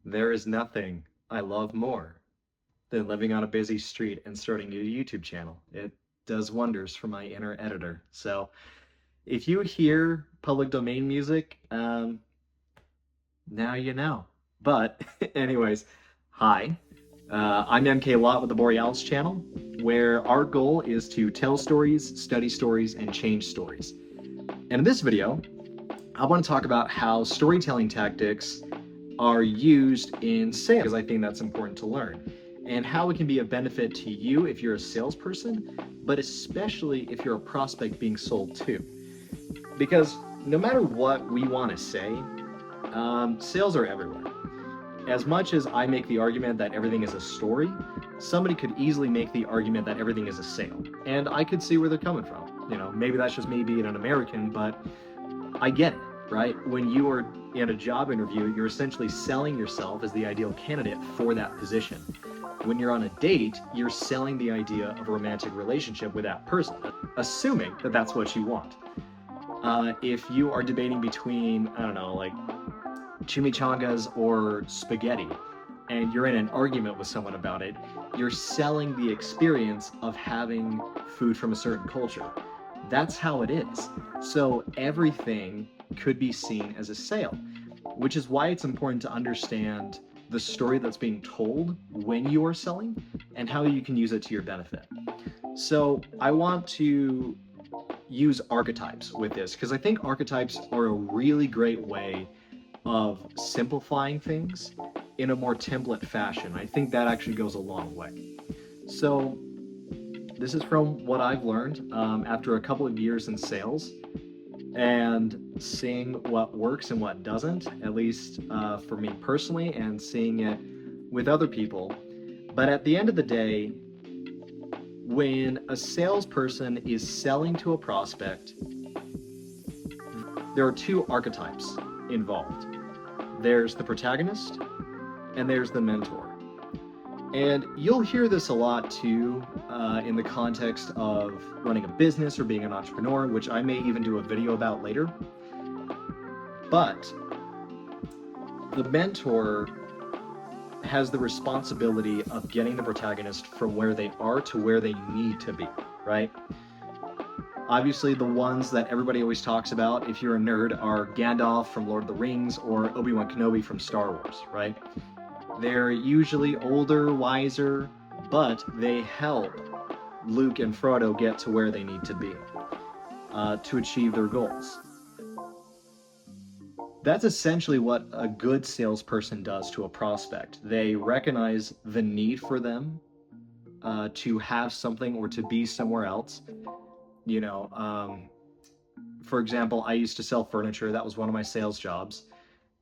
There is nothing I love more than living on a busy street and starting a YouTube channel. It does wonders for my inner editor. So if you hear public domain music, now you know. But anyways, hi. I'm MK Watt with the Borealis channel, where our goal is to tell stories, study stories, and change stories. And in this video, I want to talk about how storytelling tactics are used in sales, because I think that's important to learn, and how it can be a benefit to you if you're a salesperson, but especially if you're a prospect being sold to. Because no matter what we want to say, sales are everywhere. As much as I make the argument that everything is a story, somebody could easily make the argument that everything is a sale. And I could see where they're coming from. You know, maybe that's just me being an American, but I get it, right? When you are in a job interview, you're essentially selling yourself as the ideal candidate for that position. When you're on a date, you're selling the idea of a romantic relationship with that person, assuming that that's what you want. If you are debating between, I don't know, like chimichangas or spaghetti, and you're in an argument with someone about it, you're selling the experience of having food from a certain culture. That's how it is. So everything could be seen as a sale, which is why it's important to understand the story that's being told when you are selling and how you can use it to your benefit. So I want to use archetypes with this because I think archetypes are a really great way of simplifying things in a more template fashion. I think that actually goes a long way. So this is from what I've learned after a couple of years in sales and seeing what works and what doesn't, at least for me personally, and seeing it with other people. But at the end of the day, when a salesperson is selling to a prospect, there are two archetypes involved. There's the protagonist and there's the mentor. And you'll hear this a lot too in the context of running a business or being an entrepreneur, which I may even do a video about later. But the mentor has the responsibility of getting the protagonist from where they are to where they need to be, right? Obviously, the ones that everybody always talks about, if you're a nerd, are Gandalf from Lord of the Rings or Obi-Wan Kenobi from Star Wars, right? They're usually older, wiser, but they help Luke and Frodo get to where they need to be to achieve their goals. That's essentially what a good salesperson does to a prospect. They recognize the need for them to have something or to be somewhere else. You know, for example, I used to sell furniture. That was one of my sales jobs.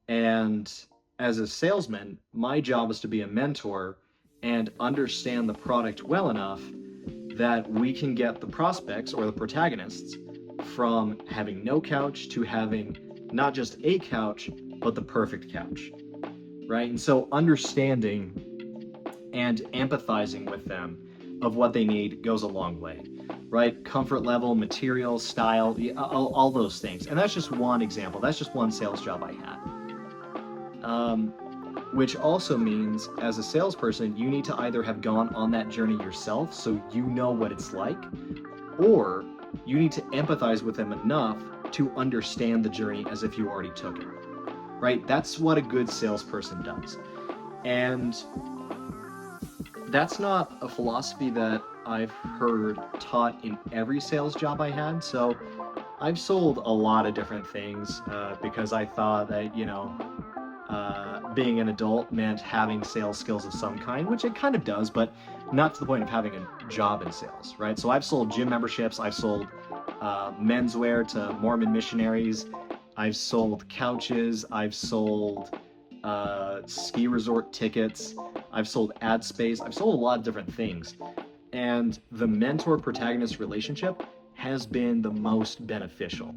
And as a salesman, my job was to be a mentor and understand the product well enough that we can get the prospects or the protagonists from having no couch to having not just a couch, but the perfect couch, right? And so understanding and empathizing with them of what they need goes a long way, right? Comfort level, material, style, all those things. And that's just one example. That's just one sales job I had. Which also means as a salesperson, you need to either have gone on that journey yourself so you know what it's like, or you need to empathize with them enough to understand the journey as if you already took it, right? That's what a good salesperson does. And that's not a philosophy that I've heard taught in every sales job I had. So I've sold a lot of different things because I thought that, you know, being an adult meant having sales skills of some kind, which it kind of does, but not to the point of having a job in sales, right? So I've sold gym memberships, I've sold menswear to Mormon missionaries, I've sold couches, I've sold ski resort tickets, I've sold ad space, I've sold a lot of different things. And the mentor-protagonist relationship has been the most beneficial.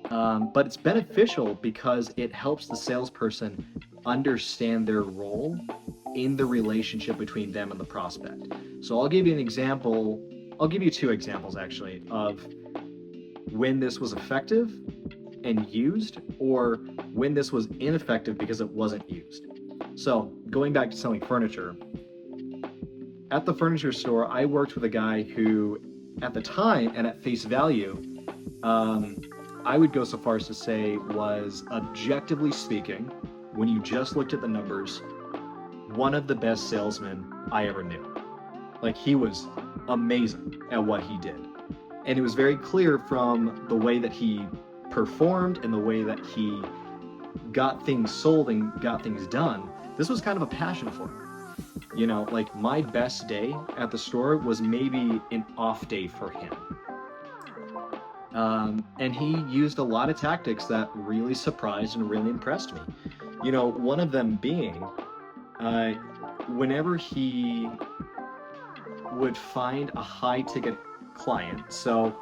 But it's beneficial because it helps the salesperson understand their role in the relationship between them and the prospect. So I'll give you an example. I'll give you two examples actually of when this was effective and used, or when this was ineffective because it wasn't used. So going back to selling furniture, at the furniture store, I worked with a guy who, at the time and at face value, I would go so far as to say was, objectively speaking, when you just looked at the numbers, one of the best salesmen I ever knew. Like, he was amazing at what he did. And it was very clear from the way that he performed and the way that he got things sold and got things done. This was kind of a passion for him. You know, like, my best day at the store was maybe an off day for him. And he used a lot of tactics that really surprised and really impressed me. You know, one of them being, whenever he would find a high ticket client, so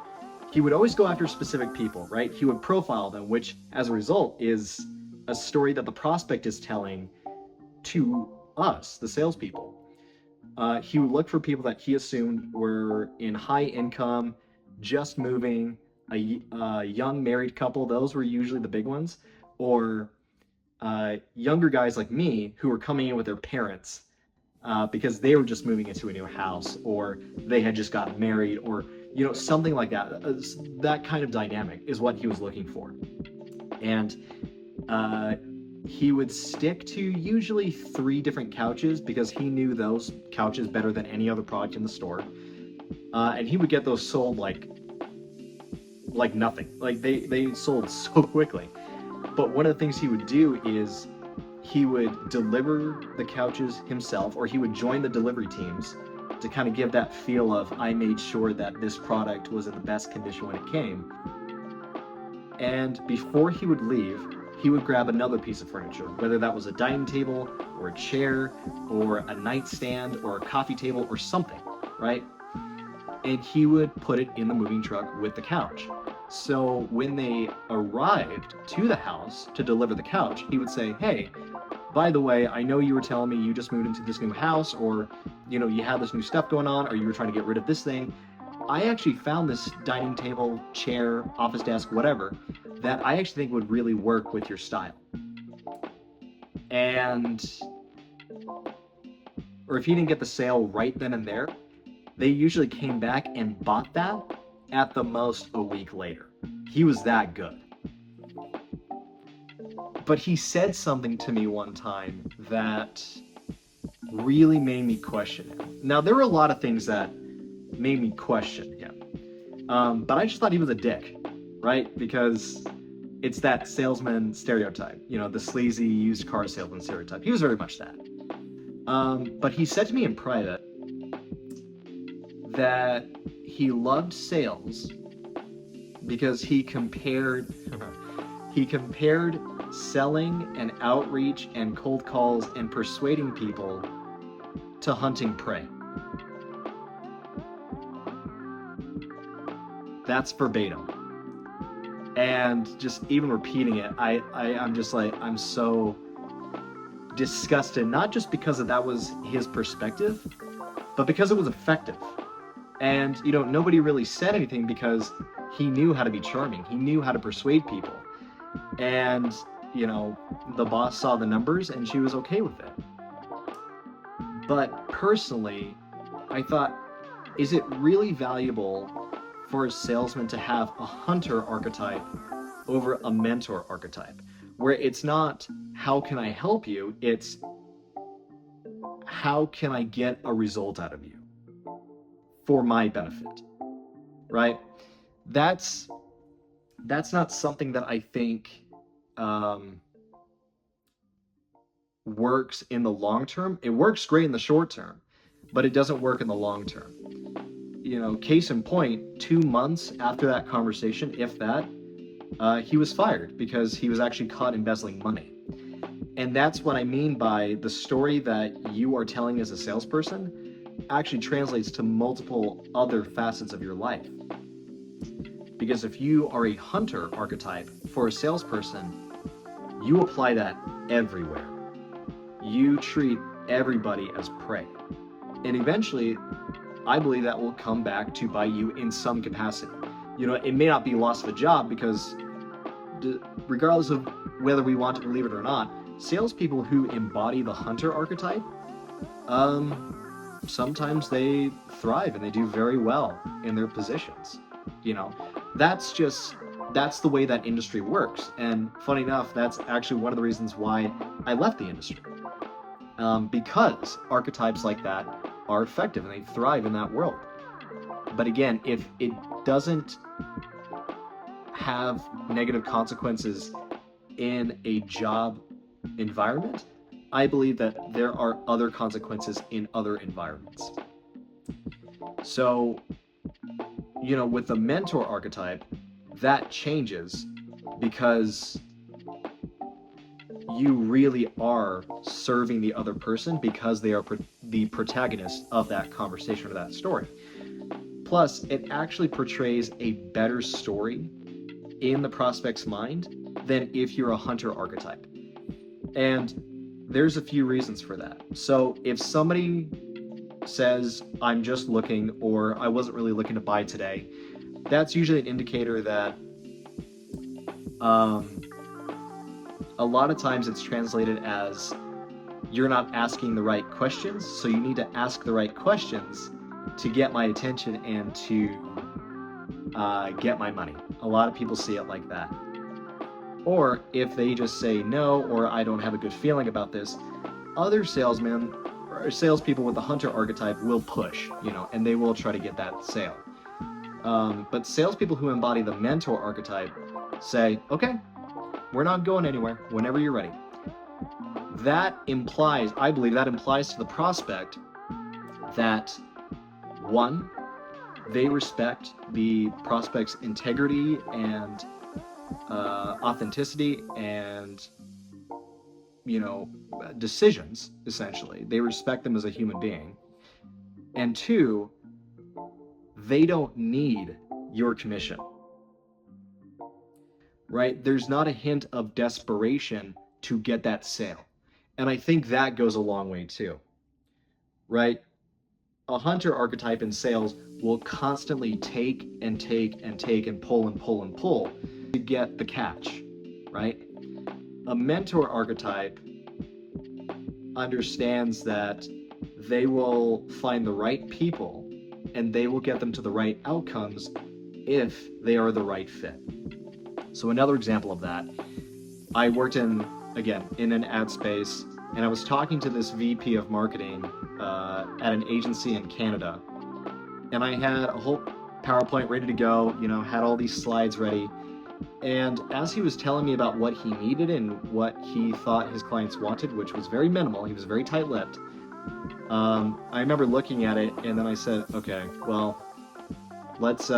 he would always go after specific people, right? He would profile them, which as a result is a story that the prospect is telling to us, the salespeople. He would look for people that he assumed were in high income, just moving, a young married couple. Those were usually the big ones, or younger guys like me who were coming in with their parents because they were just moving into a new house, or they had just gotten married, or, you know, something like that. That kind of dynamic is what he was looking for. And he would stick to usually 3 different couches because he knew those couches better than any other product in the store. And he would get those sold like nothing. Like, they sold so quickly. But one of the things he would do is he would deliver the couches himself, or he would join the delivery teams to kind of give that feel of, I made sure that this product was in the best condition when it came. And before he would leave, he would grab another piece of furniture, whether that was a dining table or a chair or a nightstand or a coffee table or something, right? And he would put it in the moving truck with the couch. So when they arrived to the house to deliver the couch, he would say, hey, by the way, I know you were telling me you just moved into this new house, or, you know, you had this new stuff going on, or you were trying to get rid of this thing. I actually found this dining table, chair, office desk, whatever, that I actually think would really work with your style. And, or if he didn't get the sale right then and there, they usually came back and bought that at the most a week later. He was that good. But he said something to me one time that really made me question him. Now, there were a lot of things that made me question him. But I just thought he was a dick, right? Because it's that salesman stereotype, you know, the sleazy used car salesman stereotype. He was very much that. But he said to me in private that he loved sales because he compared selling and outreach and cold calls and persuading people to hunting prey. That's verbatim. And just even repeating it, I'm just like, I'm so disgusted, not just because that was his perspective, but because it was effective. And, you know, nobody really said anything because he knew how to be charming. He knew how to persuade people. And, you know, the boss saw the numbers and she was okay with it. But personally, I thought, is it really valuable for a salesman to have a hunter archetype over a mentor archetype, where it's not, how can I help you? It's, how can I get a result out of you for my benefit, right? That's not something that I think works in the long term. It works great in the short term, but it doesn't work in the long term. You know, case in point, 2 months after that conversation, if that, he was fired because he was actually caught embezzling money. And that's what I mean by the story that you are telling as a salesperson actually translates to multiple other facets of your life. Because if you are a hunter archetype for a salesperson, you apply that everywhere. You treat everybody as prey. And eventually, I believe that will come back to bite you in some capacity. You know, it may not be loss of a job because regardless of whether we want to believe it or not, salespeople who embody the hunter archetype, sometimes they thrive and they do very well in their positions. That's the way that industry works. And funny enough, that's actually one of the reasons why I left the industry. Because archetypes like that are effective and they thrive in that world. But again, if it doesn't have negative consequences in a job environment, I believe that there are other consequences in other environments. So, with the mentor archetype, that changes because you really are serving the other person because they are the protagonist of that conversation or that story. Plus, it actually portrays a better story in the prospect's mind than if you're a hunter archetype. And there's a few reasons for that. So if somebody says, I'm just looking, or I wasn't really looking to buy today, that's usually an indicator that a lot of times it's translated as you're not asking the right questions, so you need to ask the right questions to get my attention and to get my money. A lot of people see it like that. Or if they just say no, or I don't have a good feeling about this, other salesmen or salespeople with the hunter archetype will push, and they will try to get that sale. But salespeople who embody the mentor archetype say, okay, we're not going anywhere whenever you're ready. I believe that implies to the prospect that, one, they respect the prospect's integrity and authenticity and decisions. Essentially, they respect them as a human being. And two, they don't need your commission, right? There's not a hint of desperation to get that sale. And I think that goes a long way too, right? A hunter archetype in sales will constantly take and take and take and pull and pull and pull to get the catch, right? A mentor archetype understands that they will find the right people and they will get them to the right outcomes if they are the right fit. So another example of that, I worked in an ad space, and I was talking to this VP of marketing at an agency in Canada, and I had a whole PowerPoint ready to go, had all these slides ready. And as he was telling me about what he needed and what he thought his clients wanted, which was very minimal, he was very tight-lipped, I remember looking at it, and then I said, okay, well, let's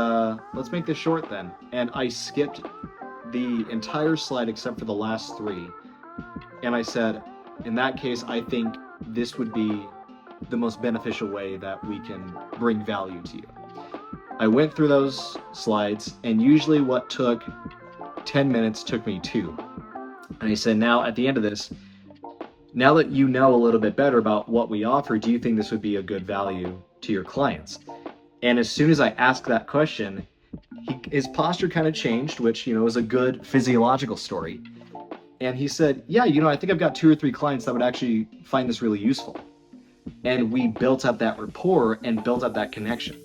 make this short then. And I skipped the entire slide except for the last three. And I said, in that case, I think this would be the most beneficial way that we can bring value to you. I went through those slides, and usually what took 10 minutes took me 2. And I said, now at the end of this, now that you know a little bit better about what we offer, do you think this would be a good value to your clients? And as soon as I asked that question, his posture kind of changed, which, is a good physiological story. And he said, yeah, I think I've got 2 or 3 clients that would actually find this really useful. And we built up that rapport and built up that connection,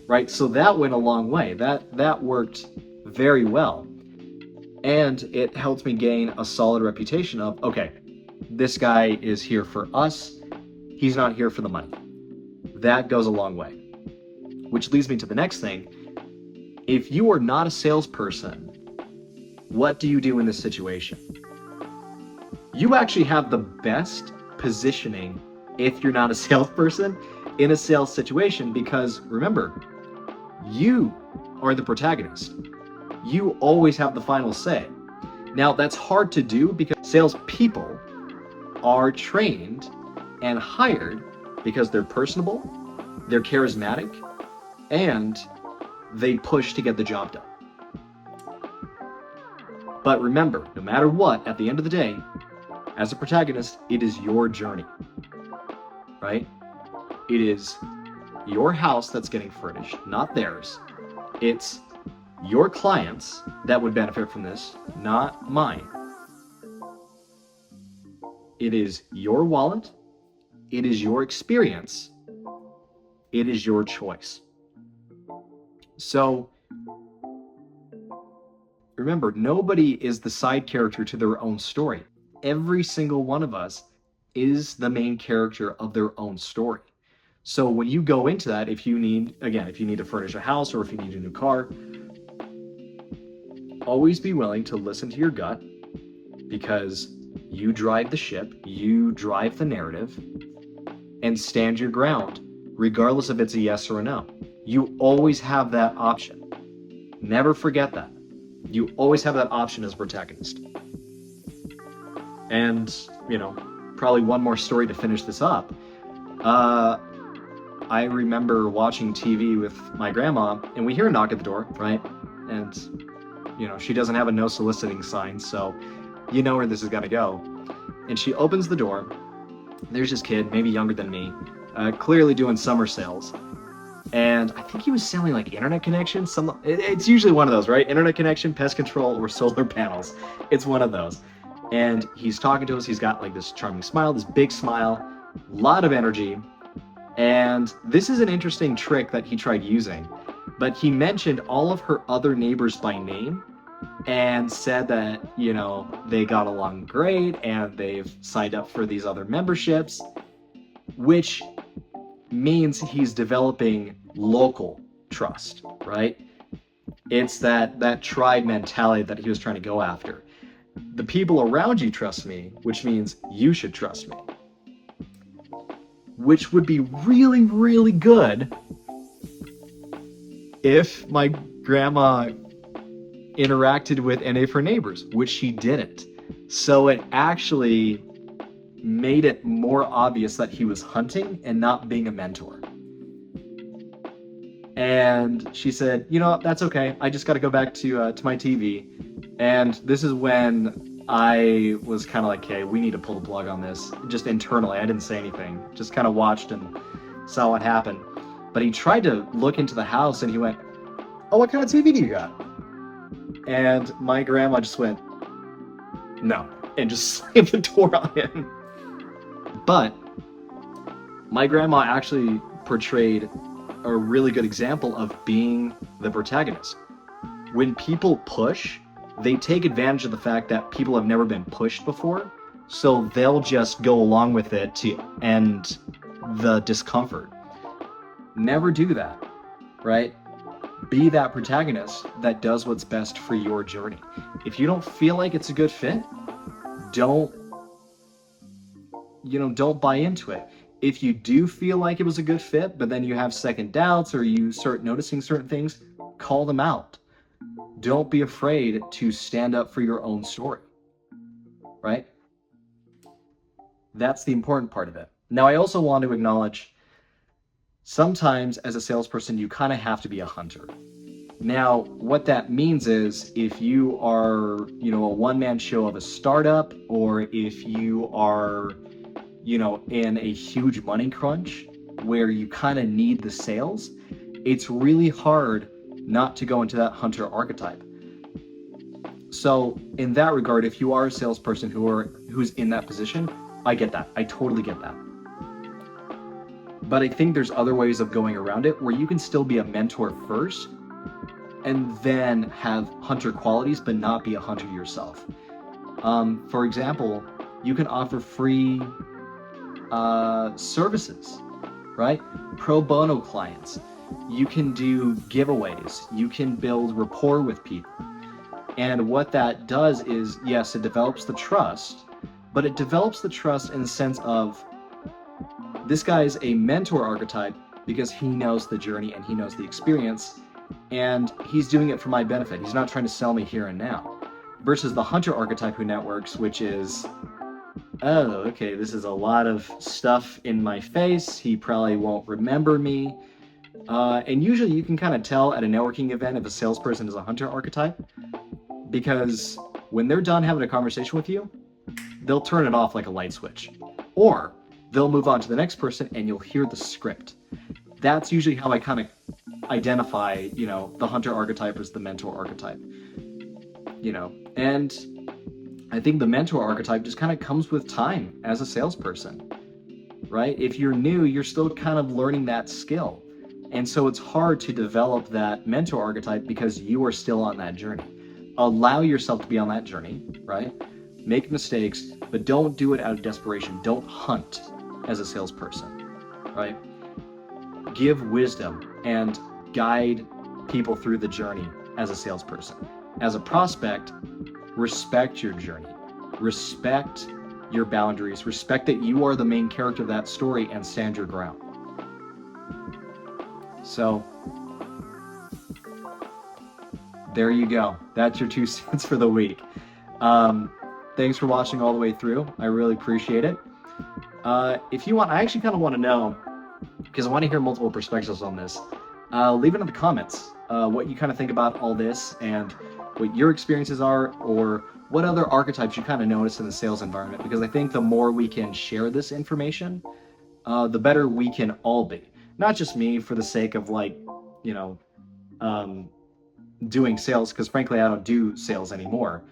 right? So that went a long way. That worked very well. And it helped me gain a solid reputation of, okay, this guy is here for us. He's not here for the money. That goes a long way. Which leads me to the next thing. If you are not a salesperson, what do you do in this situation? You actually have the best positioning if you're not a salesperson in a sales situation, because remember, you are the protagonist. You always have the final say. Now, that's hard to do because salespeople are trained and hired because they're personable, they're charismatic, and they push to get the job done. But remember, no matter what, at the end of the day, as a protagonist, it is your journey, right? It is your house that's getting furnished, not theirs. It's your clients that would benefit from this, not mine. It is your wallet. It is your experience. It is your choice. So remember, nobody is the side character to their own story. Every single one of us is the main character of their own story. So when you go into that, if you need to furnish a house or if you need a new car, always be willing to listen to your gut, because you drive the ship, you drive the narrative, and stand your ground, regardless if it's a yes or a no. You always have that option. Never forget that. You always have that option as a protagonist. And, probably one more story to finish this up. I remember watching TV with my grandma, and we hear a knock at the door, right? And, she doesn't have a no soliciting sign, so you know where this is gonna go. And she opens the door. There's this kid, maybe younger than me, clearly doing summer sales. And I think he was selling like internet connection. It's usually one of those, right? Internet connection, pest control, or solar panels. It's one of those. And he's talking to us. He's got like this charming smile, this big smile, a lot of energy. And this is an interesting trick that he tried using. But he mentioned all of her other neighbors by name and said that, they got along great and they've signed up for these other memberships, which means he's developing local trust, right? It's that tribe mentality that he was trying to go after. The people around you trust me, which means you should trust me. Which would be really, really good if my grandma interacted with any of her neighbors, which she didn't. So it actually made it more obvious that he was hunting and not being a mentor. And she said, that's okay. I just got to go back to my TV. And this is when I was kind of like, okay, we need to pull the plug on this. Just internally, I didn't say anything. Just kind of watched and saw what happened. But he tried to look into the house and he went, oh, what kind of TV do you got? And my grandma just went, no, and just slammed the door on him. But my grandma actually portrayed a really good example of being the protagonist. When people push, they take advantage of the fact that people have never been pushed before, so they'll just go along with it to end the discomfort. Never do that, right? Be that protagonist that does what's best for your journey. If you don't feel like it's a good fit, don't buy into it. If you do feel like it was a good fit, but then you have second doubts or you start noticing certain things, call them out. Don't be afraid to stand up for your own story, right? That's the important part of it. Now, I also want to acknowledge sometimes as a salesperson, you kind of have to be a hunter. Now, what that means is if you are, a one-man show of a startup, or if you are, in a huge money crunch where you kind of need the sales, it's really hard not to go into that hunter archetype. So in that regard, if you are a salesperson who's in that position, I get that. I totally get that. But I think there's other ways of going around it where you can still be a mentor first and then have hunter qualities, but not be a hunter yourself. For example, you can offer free services, right? Pro bono clients. You can do giveaways. You can build rapport with people. And what that does is, yes, it develops the trust, but it develops the trust in the sense of this guy is a mentor archetype because he knows the journey and he knows the experience, and he's doing it for my benefit. He's not trying to sell me here and now. Versus the hunter archetype who networks, which is, oh, okay, this is a lot of stuff in my face. He probably won't remember me. And usually you can kind of tell at a networking event if a salesperson is a hunter archetype, because when they're done having a conversation with you, they'll turn it off like a light switch. Or they'll move on to the next person and you'll hear the script. That's usually how I kind of identify, the hunter archetype versus the mentor archetype, and I think the mentor archetype just kind of comes with time as a salesperson, right? If you're new, you're still kind of learning that skill. And so it's hard to develop that mentor archetype because you are still on that journey. Allow yourself to be on that journey, right? Make mistakes, but don't do it out of desperation. Don't hunt as a salesperson, right? Give wisdom and guide people through the journey as a salesperson. As a prospect, respect your journey. Respect your boundaries. Respect that you are the main character of that story and stand your ground. So, there you go. That's your 2 cents for the week. Thanks for watching all the way through. I really appreciate it. If you want, I actually kind of want to know, because I want to hear multiple perspectives on this. Leave it in the comments what you kind of think about all this and what your experiences are, or what other archetypes you kind of notice in the sales environment, because I think the more we can share this information, the better we can all be. Not just me for the sake of doing sales, because frankly I don't do sales anymore,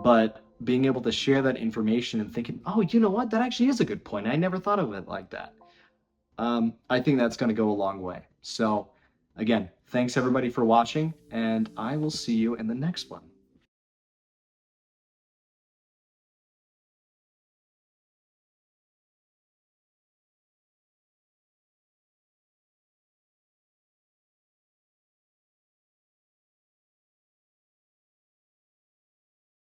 but being able to share that information and thinking, oh, you know what, that actually is a good point, I never thought of it like that. I think that's going to go a long way. So again, thanks everybody for watching, and I will see you in the next one.